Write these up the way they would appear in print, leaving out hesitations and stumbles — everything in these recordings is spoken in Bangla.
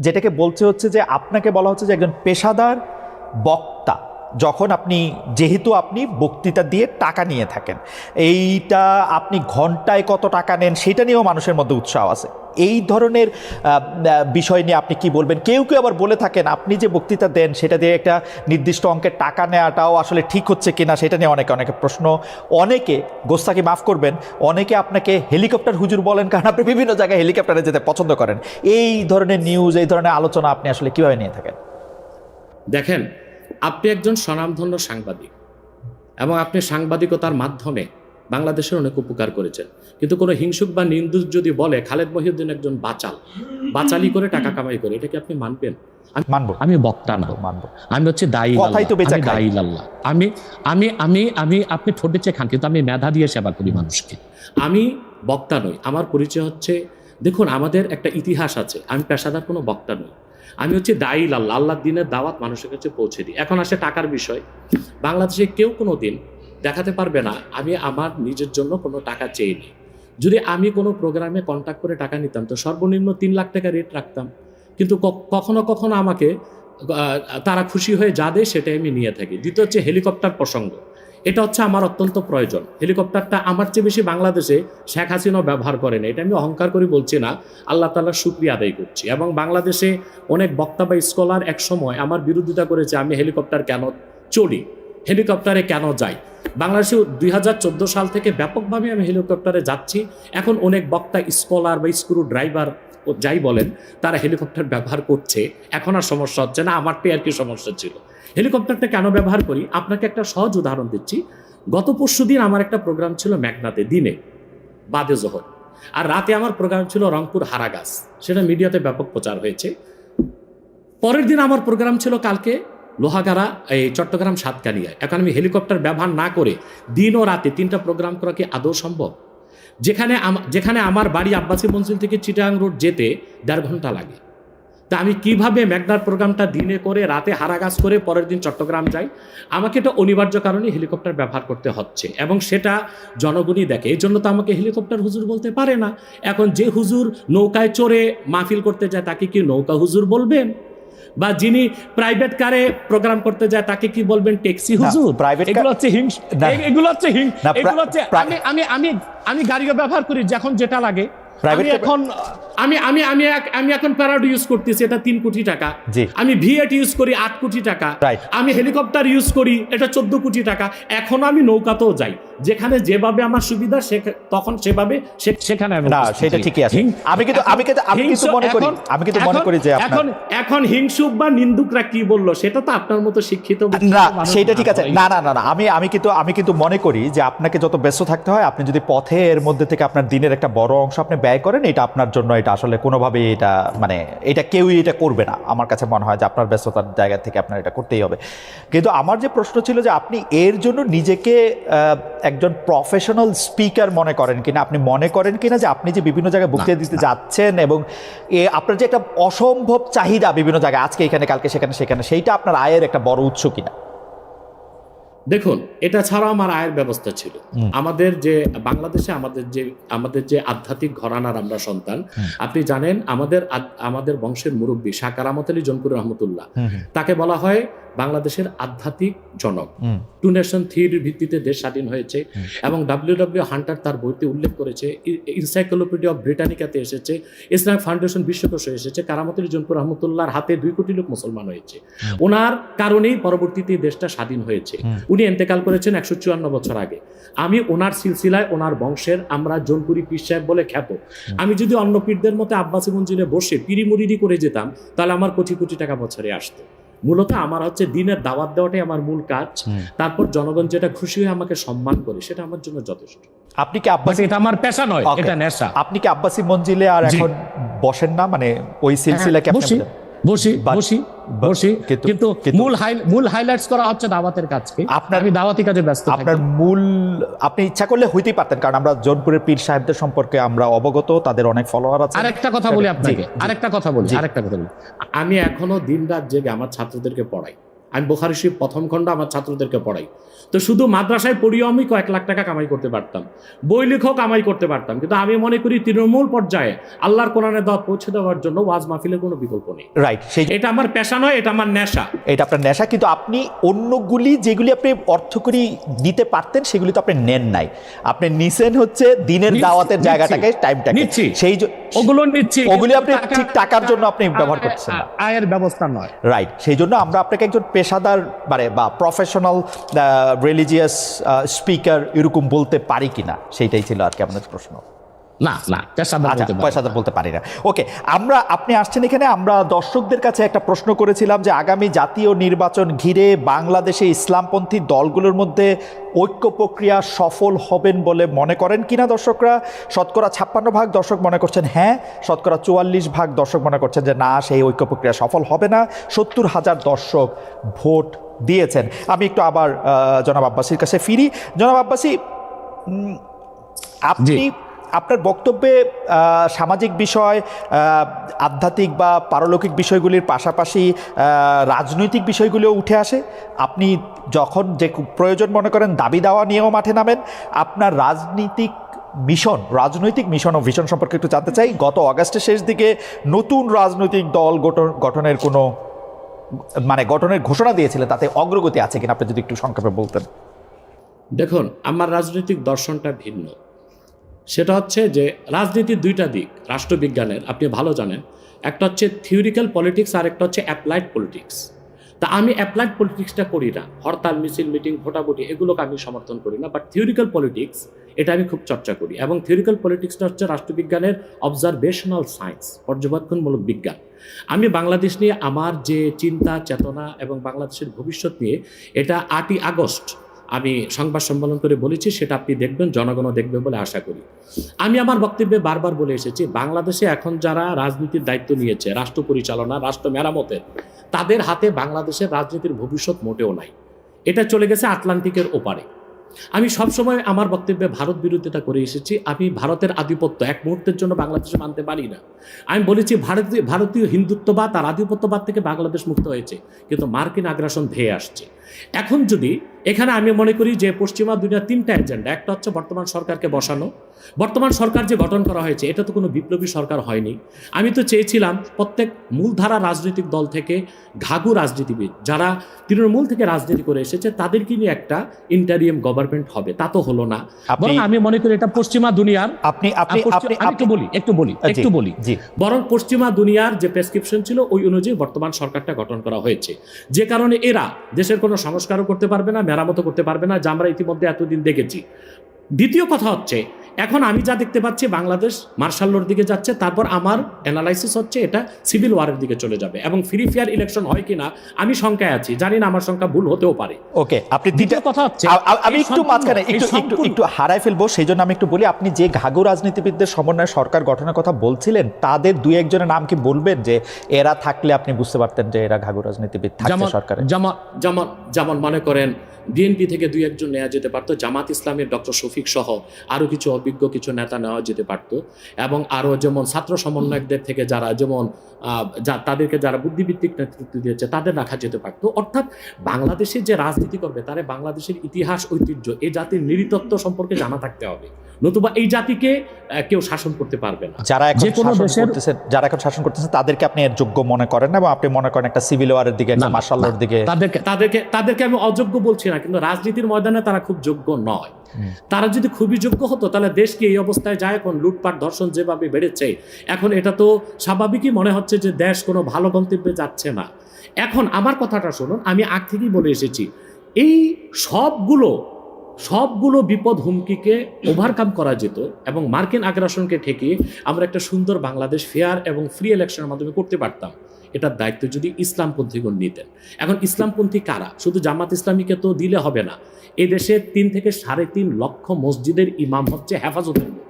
যেটাকে বলছে হচ্ছে যে আপনাকে বলা হচ্ছে যে একজন পেশাদার বক্তা, যখন আপনি যেহেতু আপনি বক্তৃতা দিয়ে টাকা নিয়ে থাকেন, এইটা আপনি ঘন্টায় কত টাকা নেন সেটা নিয়েও মানুষের মধ্যে উৎসাহ আছে। এই ধরনের বিষয় নিয়ে আপনি কি বলবেন? কেউ কেউ আবার বলে থাকেন আপনি যে বক্তৃতা দেন সেটা দিয়ে একটা নির্দিষ্ট অঙ্কের টাকা নেওয়াটাও আসলে ঠিক হচ্ছে কিনা সেটা নিয়ে অনেকে অনেকে প্রশ্ন। অনেকে, গোস্তাকি মাফ করবেন, অনেকে আপনাকে হেলিকপ্টার হুজুর বলেন, কারণ আপনি বিভিন্ন জায়গায় হেলিকপ্টারে যেতে পছন্দ করেন। এই ধরনের নিউজ, এই ধরনের আলোচনা আপনি আসলে কিভাবে নিয়ে থাকেন? দেখেন, আপনি একজন স্বনামধন্য সাংবাদিক এবং আপনি সাংবাদিকতার মাধ্যমে বাংলাদেশের অনেক উপকার করেছেন, কিন্তু কোনো হিংসুক বা নিন্দুক যদি বলে খালেদ মহিউদ্দিন একজন বাচালি করে টাকা কামাই করে, এটা কি আপনি মানবেন? মানবো। আমি বক্তা না, মানবো। আমি হচ্ছে দায়ী কথাই তো বেচা খাই। আল্লাহ। আমি আমি আমি আমি আপনি ঠোঁটে চেয়ে খান, কিন্তু আমি মেধা দিয়ে সেবা করি মানুষকে। আমি বক্তা নই। আমার পরিচয় হচ্ছে, দেখুন আমাদের একটা ইতিহাস আছে। আমি পেশাদার কোনো বক্তা নই, আমি হচ্ছে দায়ী আল্লাহ। আল্লাহর দিনের দাওয়াত মানুষের কাছে পৌঁছে দিই। এখন আসে টাকার বিষয়। বাংলাদেশে কেউ কোনো দিন দেখাতে পারবে না আমি আমার নিজের জন্য কোনো টাকা চেয়ে। যদি আমি কোনো প্রোগ্রামে কন্ট্যাক্ট করে টাকা নিতাম তো সর্বনিম্ন 3 লাখ টাকা রেট রাখতাম, কিন্তু কখনো কখনো আমাকে তারা খুশি হয়ে যা দেয় সেটাই আমি নিয়ে থাকি। দ্বিতীয় হচ্ছে হেলিকপ্টার প্রসঙ্গ। এটা হচ্ছে আমার অত্যন্ত প্রয়োজন। হেলিকপ্টারটা আমার চেয়ে বেশি বাংলাদেশে শেখ হাসিনাও ব্যবহার করে না, এটা আমি অহংকার করে বলছি না, আল্লাহ তাআলার শুকরিয়া আদায় করছি। এবং বাংলাদেশে অনেক বক্তা বা স্কলার এক সময় আমার বিরোধিতা করেছে আমি হেলিকপ্টার কেন চড়ি, হেলিকপ্টারে কেন যাই। বাংলাদেশে 2014 সাল থেকে ব্যাপকভাবে আমি হেলিকপ্টারে যাচ্ছি। এখন অনেক বক্তা, স্কলার বা স্ক্রু ড্রাইভার যাই বলেন, তারা হেলিকপ্টার ব্যবহার করছে। এখন আর সমস্যা হচ্ছে না, আমারটাই আর কি সমস্যা ছিল। হেলিকপ্টারটা কেন ব্যবহার করি আপনাকে একটা সহজ উদাহরণ দিচ্ছি। গত পরশুদিন আমার একটা প্রোগ্রাম ছিল মেঘনাতে, দিনে বাদে জোহর, আর রাতে আমার প্রোগ্রাম ছিল রংপুর হারাগাছ, সেটা মিডিয়াতে ব্যাপক প্রচার হয়েছে। পরের দিন আমার প্রোগ্রাম ছিল কালকে লোহাগাড়া, এই চট্টগ্রাম সাতকানিয়ায়। এখন আমি হেলিকপ্টার ব্যবহার না করে দিন ও রাতে 3টা প্রোগ্রাম করা কি আদৌ সম্ভব? যেখানে আমার বাড়ি আব্বাসী মঞ্জিল থেকে চিটাগাং রোড যেতে 1.5 ঘন্টা লাগে, তা আমি কিভাবে মেঘনার প্রোগ্রামটা দিনে করে রাতে হারাগাছ করে পরের দিন চট্টগ্রাম যাই? আমাকে এটা অনিবার্য কারণে হেলিকপ্টার ব্যবহার করতে হচ্ছে, এবং সেটা জনগণই দেখে। এই জন্য তো আমাকে হেলিকপ্টার হুজুর বলতে পারে না। এখন যে হুজুর নৌকায় চড়ে মাহফিল করতে যায় তাকে কি নৌকা হুজুর বলবেন? বা যিনি প্রাইভেট কারে প্রোগ্রাম করতে যায় তাকে কি বলবেন? ট্যাক্সি হুজুর? এগুলো হচ্ছে এগুলো হচ্ছে আমি গাড়িও ব্যবহার করি যখন যেটা লাগে। আমি এখন প্যারাড ইউজ করতেছি, এটা 3 কোটি টাকা। আমি ভিএট ইউজ করি 8 কোটি টাকা। আমি হেলিকপ্টার ইউজ করি, এটা 14 কোটি টাকা। এখন আমি নৌকাতেও যাই, যেখানে যেভাবে আমার সুবিধা তখন সেভাবে সেখানে না, সেটা ঠিকই আছে। আমি কিন্তু মনে করি যে এখন হিংসুক বা নিন্দুকরা কি বললো সেটা তো আপনার মতো শিক্ষিত না, সেটা ঠিক আছে। না, আমি কিন্তু মনে করি যে আপনাকে যত ব্যস্ত থাকতে হয়, আপনি যদি পথে এর মধ্যে থেকে আপনার দিনের একটা বড় অংশ আপনি ব্যয় করেন, এটা আপনার জন্য এটা আসলে কোনোভাবেই এটা মানে এটা কেউই এটা করবে না। আমার কাছে মনে হয় যে আপনার ব্যস্ততার জায়গা থেকে আপনার এটা করতেই হবে। কিন্তু আমার যে প্রশ্ন ছিল যে আপনি এর জন্য নিজেকে একজন প্রফেশনাল স্পিকার মনে করেন কিনা, আপনি মনে করেন কিনা যে আপনি যে বিভিন্ন জায়গায় বক্তৃতা দিতে যাচ্ছেন এবং আপনার যে একটা অসম্ভব চাহিদা বিভিন্ন জায়গায়, আজকে এখানে কালকে সেখানে, সেইটা আপনার আয়ের একটা বড় উৎস কিনা? দেখুন, এটা ছাড়াও আমার আয়ের ব্যবস্থা ছিল। আমাদের যে বাংলাদেশে আমাদের যে আধ্যাত্মিক ঘরানার আমরা সন্তান, আপনি জানেন আমাদের বংশের মুরব্বী শাহ কারামত আলী জনপুর রহমতুল্লাহ, তাকে বলা হয় বাংলাদেশের আধ্যাত্মিক জনক। 2 নেশন থিওরির ভিত্তিতে দেশ স্বাধীন হয়েছে, এবং ডব্লিউ হান্টার তার বইতে উল্লেখ করেছে, এনসাইক্লোপিডিয়া অফ ব্রিটানিকাতে এসেছে, ইসলামিক ফাউন্ডেশন বিশ্বকোষে এসেছে, কারামত আলী জনপুর রহমতুল্লাহর হাতে 2 কোটি লোক মুসলমান হয়েছে। ওনার কারণেই পরবর্তীতে দেশটা স্বাধীন হয়েছে। উনি ইন্তেকাল করেছেন 154 বছর আগে। আমি ওনার সিলসিলায়, ওনার বংশের আমরা জনপুরি পীর সাহেব বলে খ্যাত। আমি যদি অন্য পীরদের মতো আব্বাসী মঞ্জিলে বসে পিরি মুরিদি করে যেতাম, তাহলে আমার কোটি কোটি টাকা বছরে আসতো। মূলত আমার হচ্ছে দিনের দাওয়াত দেওয়াটাই আমার মূল কাজ। তারপর জনগণ যেটা খুশি হয়ে আমাকে সম্মান করে, সেটা আমার জন্য যথেষ্ট। আপনি কি আব্বাসী, এটা আমার পেশা নয়, এটা নেশা। আপনি কি আব্বাসী মঞ্জিলে আর এখন বসেন না? মানে ওই সিলসিলাকে বসি, কিন্তু মূল হাইলাইটস করা হচ্ছে দাওয়াতের কাজকে। আমি দাওয়াতি কাজে ব্যস্ত। আপনার আপনি ইচ্ছা করলে হইতেই পারতেন, কারণ আমরা জোনপুরের পীর সাহেবদের সম্পর্কে আমরা অবগত, তাদের অনেক ফলোয়ার আছে। আরেকটা কথা বলি আপনাকে, আরেকটা কথা বলি। আমি এখনো দিন রাত জেগে আমার ছাত্রদেরকে পড়াই। আমি বুখারী শরীফ প্রথম খণ্ড আমার ছাত্রদেরকে পড়াই। তো শুধু মাদ্রাসায় পড়িও আমি কয়েক লাখ টাকা কামাই করতে পারতাম, বই লেখক কামাই করতে পারতাম, কিন্তু আমি মনে করি তৃণমূল পর্যায়ে আল্লাহর কোরআনের দাওয়াত পৌঁছে দেওয়ার জন্য ওয়াজ মাহফিলের কোনো বিকল্প নেই। রাইট, সেই এটা আমার পেশা নয়, এটা আমার নেশা। এটা আপনার নেশা, কিন্তু আপনি অন্যগুলি যেগুলি আপনি অর্থকরী নিতে পারতেন সেগুলি তো আপনি নেন নাই, আপনি নিছেন হচ্ছে দিনের দাওয়াতের জায়গাটাকে, টাইমটাকে, সেই ওগুলো নিচ্ছি, ওগুলি আপনি ঠিক টাকার জন্য আপনি ব্যবহার করছেন না, আয়ের ব্যবস্থা নয়। রাইট, সেই জন্য আমরা আপনাকে একজন পেশাদার মানে বা প্রফেশনাল রিলিজিয়াস স্পিকার এরকম বলতে পারি কিনা, সেইটাই ছিল আর কি আমাদের প্রশ্ন। না না, পেশাদার বলতে পারি না। ওকে, আপনি আসছেন এখানে, আমরা দর্শকদের কাছে একটা প্রশ্ন করেছিলাম যে আগামী জাতীয় নির্বাচন ঘিরে বাংলাদেশে ইসলামপন্থী দলগুলোর মধ্যে ঐক্য প্রক্রিয়া সফল হবেন বলে মনে করেন কিনা দর্শকরা। শতকরা 56% দর্শক মনে করছেন হ্যাঁ, শতকরা 44% দর্শক মনে করছেন যে না, সেই ঐক্য প্রক্রিয়া সফল হবে না। 70,000 দর্শক ভোট দিয়েছেন। আমি একটু আবার জনাব আব্বাসীর কাছে ফিরি। জনাব আব্বাসী, আপনি আপনার বক্তব্যে সামাজিক বিষয়, আধ্যাত্মিক বা পারলৌকিক বিষয়গুলির পাশাপাশি রাজনৈতিক বিষয়গুলিও উঠে আসে। আপনি যখন যে প্রয়োজন মনে করেন দাবি দাওয়া নিয়েও মাঠে নামেন। আপনার রাজনৈতিক মিশন ও ভিশন সম্পর্কে একটু জানতে চাই। গত অগাস্টের শেষ দিকে নতুন রাজনৈতিক দল গঠনের কোনো গঠনের ঘোষণা দিয়েছিলেন, তাতে অগ্রগতি আছে কিনা আপনি যদি একটু সংক্ষেপে বলতেন। দেখুন, আমার রাজনৈতিক দর্শনটা ভিন্ন। সেটা হচ্ছে যে রাজনীতির দুইটা দিক রাষ্ট্রবিজ্ঞানের, আপনি ভালো জানেন। একটা হচ্ছে থিওরিক্যাল পলিটিক্স আর একটা হচ্ছে অ্যাপ্লাইড পলিটিক্স। তা আমি অ্যাপ্লাইড পলিটিক্সটা করি না, হরতাল মিছিল মিটিং ভোটাভুটি এগুলোকে আমি সমর্থন করি না, বাট থিওরিক্যাল পলিটিক্স এটা আমি খুব চর্চা করি। এবং থিওরিক্যাল পলিটিক্সটা হচ্ছে রাষ্ট্রবিজ্ঞানের অবজারভেশনাল সায়েন্স, পর্যবেক্ষণমূলক বিজ্ঞান। আমি বাংলাদেশ নিয়ে আমার যে চিন্তা চেতনা এবং বাংলাদেশের ভবিষ্যৎ নিয়ে, এটা 8ই আগস্ট আমি সংবাদ সম্মেলন করে বলেছি, সেটা আপনি দেখবেন, জনগণও দেখবে বলে আশা করি। আমি আমার বক্তব্যে বারবার বলে এসেছি, বাংলাদেশে এখন যারা রাজনীতির দায়িত্ব নিয়েছে, রাষ্ট্র পরিচালনা, রাষ্ট্র মেরামতের, তাদের হাতে বাংলাদেশের রাজনীতির ভবিষ্যৎ মোটেও নাই। এটা চলে গেছে আটলান্টিকের ওপারে। আমি সবসময় আমার বক্তব্যে ভারত বিরোধিতা করে এসেছি। আমি ভারতের আধিপত্য এক মুহূর্তের জন্য বাংলাদেশে মানতে পারি না। আমি বলেছি ভারতীয় হিন্দুত্ববাদ আর আধিপত্যবাদ থেকে বাংলাদেশ মুক্ত হয়েছে, কিন্তু মার্কিন আগ্রাসন ধেয়ে আসছে। এখন যদি এখানে আমি মনে করি যে পশ্চিমা দুনিয়ার 3টা এজেন্ডা, একটা হচ্ছে বর্তমান সরকারকে বসানো। বর্তমান সরকার যে গঠন করা হয়েছে এটা তো কোনো বিপ্লবী সরকার হয়নি। আমি তো চেয়েছিলাম প্রত্যেক মূলধারা রাজনৈতিক দল থেকে ঘাঘু রাজনীতিবিদ যারা তৃণমূল থেকে রাজনীতি করে এসেছে তাদেরকে নিয়ে একটা ইন্টারিয়াম গভর্নমেন্ট হবে, তা তো হলো না। বরং আমি মনে করি এটা পশ্চিমা দুনিয়ার একটু বলি বরং পশ্চিমা দুনিয়ার যে প্রেসক্রিপশন ছিল ওই অনুযায়ী বর্তমান সরকারটা গঠন করা হয়েছে, যে কারণে এরা দেশের কোনো সংস্কারও করতে পারবে না, মেরামতও করতে পারবে না, যা আমরা ইতিমধ্যে এতদিন দেখেছি। দ্বিতীয় কথা হচ্ছে, এখন আমি যা দেখতে পাচ্ছি বাংলাদেশ মার্শাল লর দিকে যাচ্ছে। তারপর আমার অ্যানালাইসিস হচ্ছে এটা সিভিল ওয়ারের দিকে চলে যাবে, এবং ফ্রি ফেয়ার ইলেকশন হয় কিনা আমি শঙ্কায় আছি, জানি না, আমার শঙ্কা ভুল হতেও পারে। ওকে, আপনি দ্বিতীয় কথা হচ্ছে, আমি একটু মাঝখানে একটু হারায় ফেলবো, সেই জন্য আমি একটু বলি, আপনি যে ঘাঘু রাজনীতিবিদদের সমন্বয়ে সরকার গঠনের কথা বলছিলেন, তাদের 2-1 নাম কি বলবেন যে এরা থাকলে আপনি বুঝতে পারতেন যে এরা ঘাঘু রাজনীতিবিদ থাকছে সরকারে? যেমন মনে করেন বিএনপি থেকে 2-1 নেওয়া যেতে পারতো, জামাত ইসলামের ডক্টর শফিক সহ আরও কিছু অভিজ্ঞ কিছু নেতা নেওয়া যেতে পারত, এবং আরও যেমন ছাত্র সমন্বয়কদের থেকে যারা যেমন তাদেরকে যারা বুদ্ধিভিত্তিক নেতৃত্ব দিয়েছে তাদের রাখা যেতে পারত। অর্থাৎ বাংলাদেশে যে রাজনীতি করবে তারা বাংলাদেশের ইতিহাস, ঐতিহ্য, এই জাতির নৃতত্ব সম্পর্কে জানা থাকতে হবে, নতুবা এই জাতিকে কেউ শাসন করতে পারবে না। যারা এখন শাসন করতেছেন তাদেরকে আপনি এর যোগ্য মনে করেন না, এবং আপনি মনে করেন একটা সিভিল ওয়ারের দিকে, একটা মার্শাল লর দিকে? তাদেরকে আমি অযোগ্য বলছি না, কিন্তু রাজনীতির ময়দানে তারা খুব যোগ্য নয়। তারা যদি খুবই যোগ্য হতো তাহলে দেশকে এই অবস্থায় যায়, এখন লুটপাট ধর্ষণ যেভাবে বেড়েছে, এখন এটা তো স্বাভাবিকই মনে হচ্ছে যে দেশ কোনো ভালো গন্তব্যে যাচ্ছে না। এখন আমার কথাটা শুনুন, আমি আগ থেকেই বলে এসেছি, এই সবগুলো বিপদ হুমকিকে ওভারকাম করা যেত, এবং মার্কিন আগ্রাসনকে ঠেকিয়ে আমরা একটা সুন্দর বাংলাদেশ ফেয়ার এবং ফ্রি ইলেকশনের মাধ্যমে করতে পারতাম। এটার দায়িত্ব যদি ইসলামপন্থীগণ নিতেন। এখন ইসলামপন্থী কারা? শুধু জামাত ইসলামীকে তো দিলে হবে না। এই দেশে 3 থেকে 3.5 লক্ষ মসজিদের ইমাম হচ্ছে হেফাজতের লোক,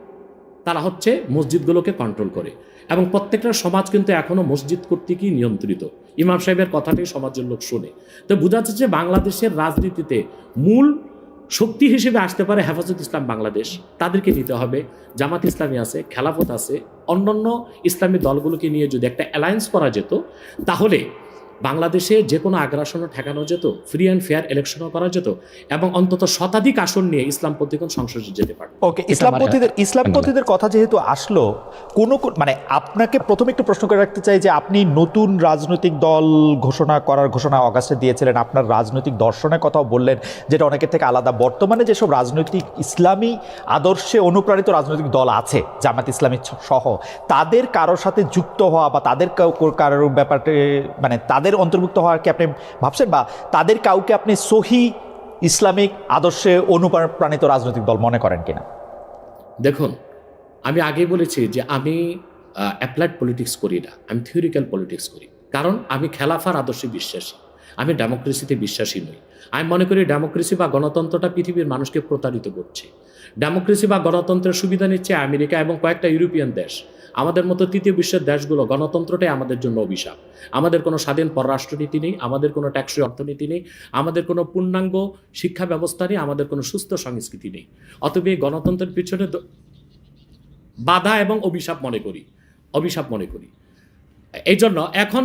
তারা হচ্ছে মসজিদগুলোকে কন্ট্রোল করে, এবং প্রত্যেকটা সমাজ কিন্তু এখনো মসজিদ কর্তৃকই নিয়ন্ত্রিত। ইমাম সাহেবের কথাটাই সমাজের লোক শোনে। তো বোঝা যাচ্ছে যে বাংলাদেশের রাজনীতিতে মূল শক্তি হিসেবে আসতে পারে হেফাজত ইসলাম বাংলাদেশ, তাদেরকে নিতে হবে। জামাত ইসলামী আছে, খেলাফত আছে, অন্যান্য ইসলামী দলগুলোকে নিয়ে যদি একটা অ্যালায়েন্স করা যেত, তাহলে বাংলাদেশে যে কোনো আগ্রাসনও ঠেকানো যেত, ফ্রি অ্যান্ড ফেয়ার ইলেকশনও করা যেত, এবং অন্তত শতাধিক আসন নিয়ে ইসলামপন্থীগণ সংসদে যেতে পারে। ওকে, ইসলামপন্থীদের কথা যেহেতু আসলো, মানে আপনাকে প্রথমে একটু প্রশ্ন করে রাখতে চাই যে আপনি নতুন রাজনৈতিক দল ঘোষণা অগাস্টে দিয়েছিলেন, আপনার রাজনৈতিক দর্শনের কথাও বললেন যেটা অনেকের থেকে আলাদা। বর্তমানে যেসব রাজনৈতিক ইসলামী আদর্শে অনুপ্রাণিত রাজনৈতিক দল আছে, জামাত ইসলামী সহ, তাদের কারোর সাথে যুক্ত হওয়া বা তাদের কারোর ব্যাপারে মানে তাদের অন্তর্ভুক্ত হওয়ার কি আপনি ভাবছেন, বা তাদের কাউকে আপনি সহি ইসলামিক আদর্শে অনুপ্রাণিত রাজনৈতিক দল মনে করেন কিনা? দেখুন, আমি আগেই বলেছি যে আমি অ্যাপ্লাইড পলিটিক্স করি না, আমি থিওরিক্যাল পলিটিক্স করি। কারণ আমি খেলাফার আদর্শে বিশ্বাসী, আমি ডেমোক্রেসিতে বিশ্বাসী নই। আমি মনে করি ডেমোক্রেসি বা গণতন্ত্রটা পৃথিবীর মানুষকে প্রতারিত করছে। ডেমোক্রেসি বা গণতন্ত্রের সুবিধা নিচ্ছে আমেরিকা এবং কয়েকটা ইউরোপিয়ান দেশ। আমাদের মতো তৃতীয় বিশ্বের দেশগুলো গণতন্ত্রটাই আমাদের জন্য অভিশাপ। আমাদের কোনো স্বাধীন পররাষ্ট্রনীতি নেই, আমাদের কোনো ট্যাক্সই অর্থনীতি নেই, আমাদের কোনো পূর্ণাঙ্গ শিক্ষা ব্যবস্থা নেই, আমাদের কোনো সুস্থ সংস্কৃতি নেই। অতএব এই গণতন্ত্রের পিছনে বাধা এবং অভিশাপ মনে করি এই জন্য এখন